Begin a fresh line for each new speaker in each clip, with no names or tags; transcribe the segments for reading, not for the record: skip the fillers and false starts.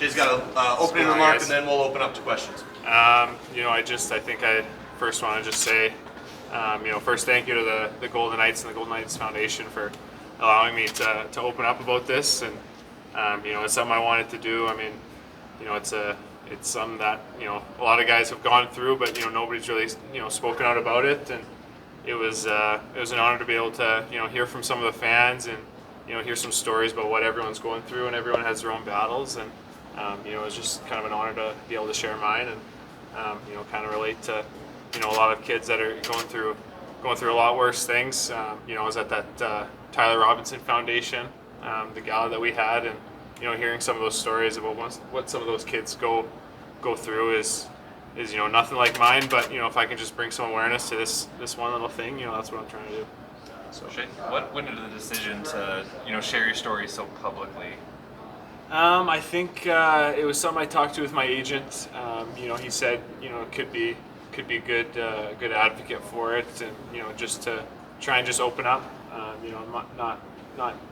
Shea's got an opening remark, and then we'll open up to questions.
I think I first want to just say, first thank you to the Golden Knights and the Golden Knights Foundation for allowing me to open up about this. And, it's something I wanted to do. I mean, it's something that, a lot of guys have gone through, but, nobody's really, spoken out about it. And it was an honor to be able to, hear from some of the fans and, hear some stories about what everyone's going through, and everyone has their own battles. And, it was just kind of an honor to be able to share mine and, kind of relate to, a lot of kids that are going through a lot worse things. I was at that Tyler Robinson Foundation, the gala that we had, and, hearing some of those stories about what some of those kids go through is nothing like mine. But, if I can just bring some awareness to this one little thing, that's what I'm trying to do.
So, what went into the decision to, share your story so publicly?
I think it was something I talked to with my agent. He said, it could be a good advocate for it, and just to try and just open up. I'm not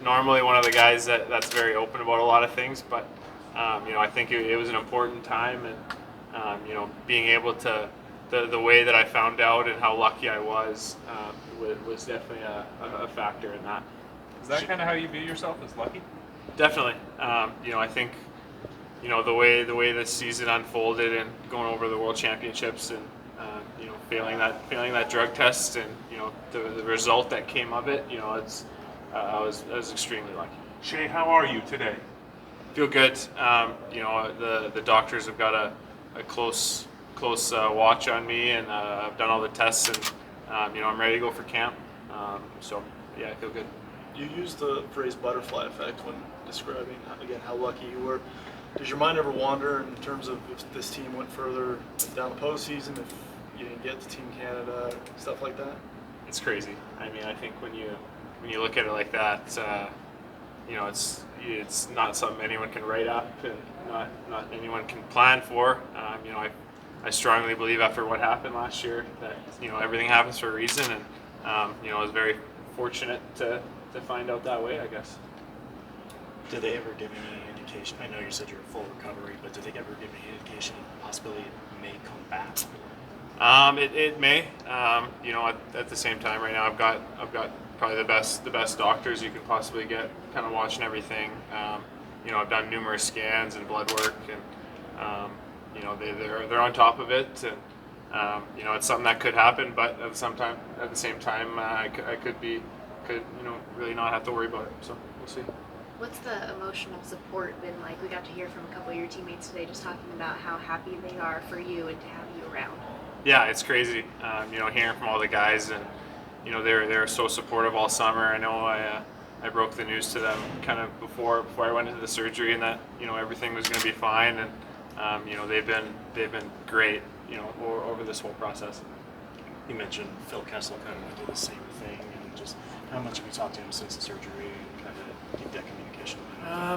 normally one of the guys that's very open about a lot of things, but I think it was an important time, and being able to the way that I found out and how lucky I was definitely a factor in that.
Is that kind of how you view yourself, as lucky?
Definitely. I think the way this season unfolded and going over the World Championships and failing that drug test and the result that came of it, I was extremely lucky.
Shea, how are you today?
Feel good. The doctors have got a close watch on me, and I've done all the tests, and I'm ready to go for camp. So yeah, I feel good.
You used the phrase butterfly effect when describing, again, how lucky you were. Does your mind ever wander in terms of if this team went further down the postseason, if you didn't get to Team Canada, stuff like that?
It's crazy. I mean, I think when you look at it like that, it's not something anyone can write up, and not anyone can plan for. I strongly believe after what happened last year that everything happens for a reason, and I was very fortunate to find out that way, I guess.
Did they ever give any indication? I know you said you're in full recovery, but did they ever give any indication of the possibility it may come back?
It may. At the same time, right now I've got probably the best doctors you can possibly get, kind of watching everything. I've done numerous scans and blood work, and they're on top of it, and it's something that could happen, but at the same time, I could really not have to worry about it. So we'll see.
What's the emotional support been like? We got to hear from a couple of your teammates today just talking about how happy they are for you and to have you around.
Yeah, it's crazy. Hearing from all the guys, and they're so supportive all summer. I know I broke the news to them kind of before I went into the surgery, and that everything was going to be fine, and they've been great over this whole process.
You mentioned Phil Kessel kind of went through the same thing, and just how much have you talked to him since the surgery and kind of keep that communication?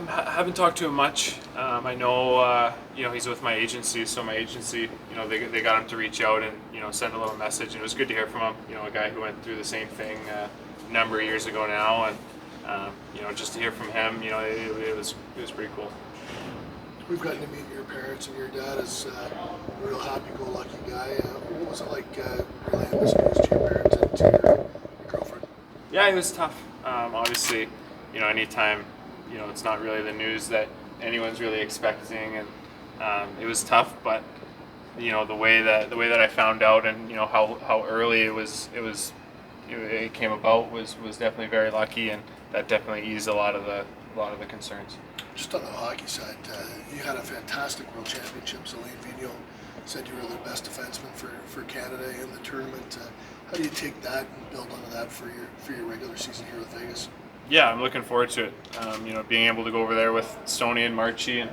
Haven't talked to him much. I know he's with my agency, so my agency they got him to reach out and send a little message, and it was good to hear from him. A guy who went through the same thing a number of years ago now, and just to hear from him, it was pretty cool.
We've gotten to meet your parents, and your dad is a real happy-go-lucky guy. What was it like relaying this news to your parents and to your girlfriend?
Yeah, it was tough. Obviously, anytime, it's not really the news that anyone's really expecting, and it was tough. But the way that I found out, and how early it came about was definitely very lucky, and that definitely eased a lot of the concerns.
Just on the hockey side, you had a fantastic World Championship. Elaine Vigneault said you were the best defenseman for Canada in the tournament. How do you take that and build onto that for your regular season here with Vegas?
Yeah, I'm looking forward to it. Being able to go over there with Stoney and Marchie,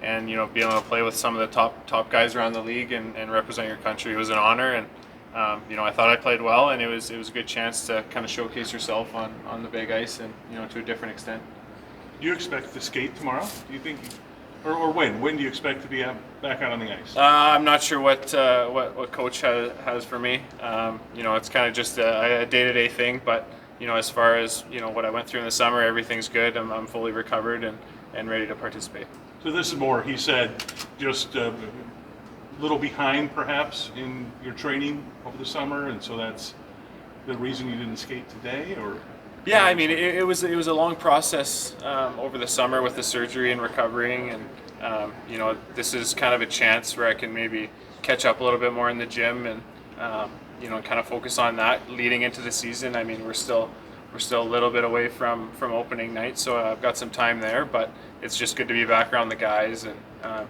and being able to play with some of the top guys around the league and represent your country was an honor. And I thought I played well, and it was a good chance to kind of showcase yourself on the big ice, and to a different extent.
Do you expect to skate tomorrow? Do you think, or when? When do you expect to be back out on the ice?
I'm not sure what coach has for me. It's kind of just a day-to-day thing. But as far as what I went through in the summer, everything's good. I'm fully recovered and ready to participate.
So this is more, he said, just a little behind perhaps in your training over the summer, and so that's the reason you didn't skate today, or?
Yeah, I mean, it was a long process over the summer with the surgery and recovering, and you know, this is kind of a chance where I can maybe catch up a little bit more in the gym and you know, kind of focus on that leading into the season. I mean, we're still a little bit away from opening night, so I've got some time there, but it's just good to be back around the guys and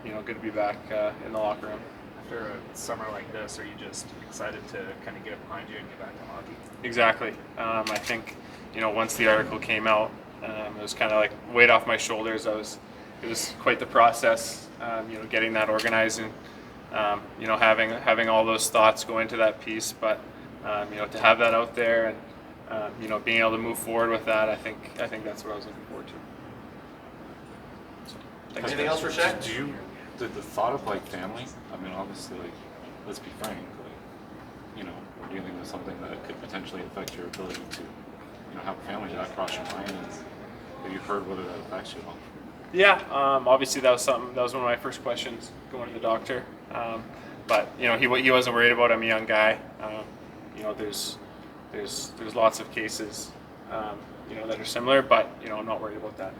you know, good to be back in the locker room.
After a summer like this, are you just excited to kind of get it behind you and get back to hockey?
Exactly. I think, you know, once the article came out, it was kind of like weight off my shoulders. It was quite the process, you know, getting that organized and you know, having all those thoughts go into that piece. But you know, to have that out there and you know, being able to move forward with that, I think that's what I was looking forward to. So, thanks,
Anything
guys.
else for Shea?
Did the thought of like family, I mean, obviously, like, let's be frank, like, you know, we're dealing with something that could potentially affect your ability to, you know, have a family. Did that cross your mind, and have you heard whether that affects you at all?
Yeah, obviously that was one of my first questions going to the doctor. But you know, he wasn't worried about it. I'm a young guy. You know, there's lots of cases, you know, that are similar, but you know, I'm not worried about that.